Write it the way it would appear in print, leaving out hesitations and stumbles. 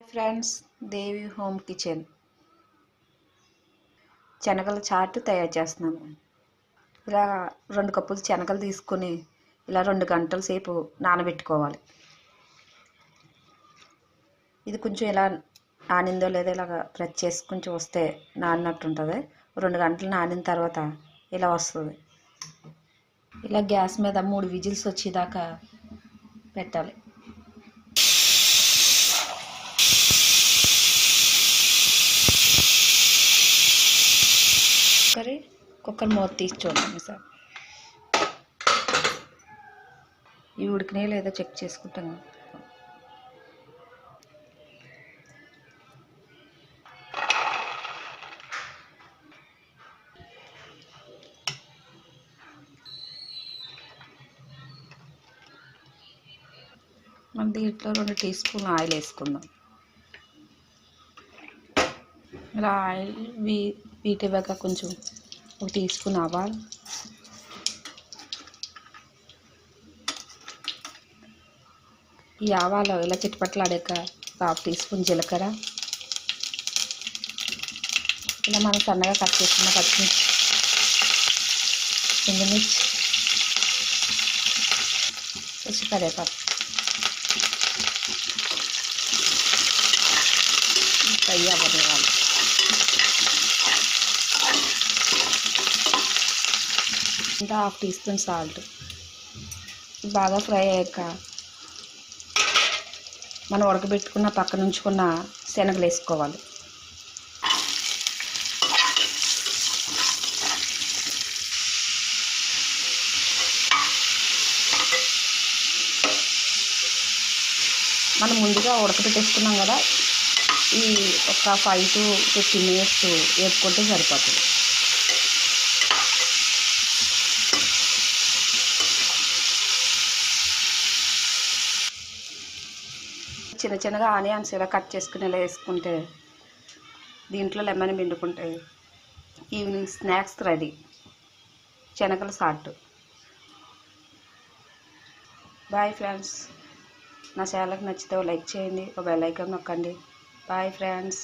Friends, దేవి home kitchen శనగల chat తయారు చేస్తున్నాను. ఇలా 2 కప్పులు శనగలు తీసుకొని ఇలా 2 గంటల సేపు నానబెట్టుకోవాలి. ఇది కొంచెం ఇలా నానిందో లేదో ఇలాగ ప్రెస్ చేసుకుని చూస్తే నానినట్టు ఉంటుంది. 2 గంటలు నానిన తర్వాత ఇలా వస్తుంది. ఇలా గ్యాస్ మీద 3 విజిల్స్ వచ్చేదాకా పెట్టాలి. కుక్కర్ మూత తీసి చూడండి సార్. ఇవి ఉడికినాయో లేదో చెక్ చేసుకుంటాను. మన దీంట్లో 2 టీ స్పూన్లు ఆయిల్ వేసుకుందాం. ఇలా ఆయిల్ వీటివ్వక కొంచెం 1 టీ స్పూన్ ఆవాలు, ఈ ఆవాలు ఇలా చిటపట్లాడాక 1/2 టీ స్పూన్ జీలకర్ర, ఇలా మనం సన్నగా కట్ చేసుకున్న పచ్చిమిర్చి, ఎండుమిర్చి, పచ్చి కరివేపాకు, ఫ్రై అవ్వనివ్వాలి. ఇంకా 1/2 టీ స్పూన్ సాల్ట్. బాగా ఫ్రై అయ్యాక మనం ఉడకబెట్టుకున్న పక్కన ఉంచుకున్న శనగలు వేసుకోవాలి. మనం ముందుగా ఉడకబెట్టేసుకున్నాం కదా, ఈ ఒక 5 to 15 minutes వేపుకుంటే సరిపోతుంది. చిన్న చిన్నగా ఆనియన్స్ ఇలా కట్ చేసుకుని ఇలా వేసుకుంటే దీంట్లో లెమన్ పిండుకుంటే ఈవినింగ్ స్నాక్స్ రెడీ. శనగల సాల్ట్. Bye friends. నా ఛానల్కి నచ్చితే లైక్ చేయండి, ఒక బెల్ ఐకాన్ నొక్కండి. Bye friends.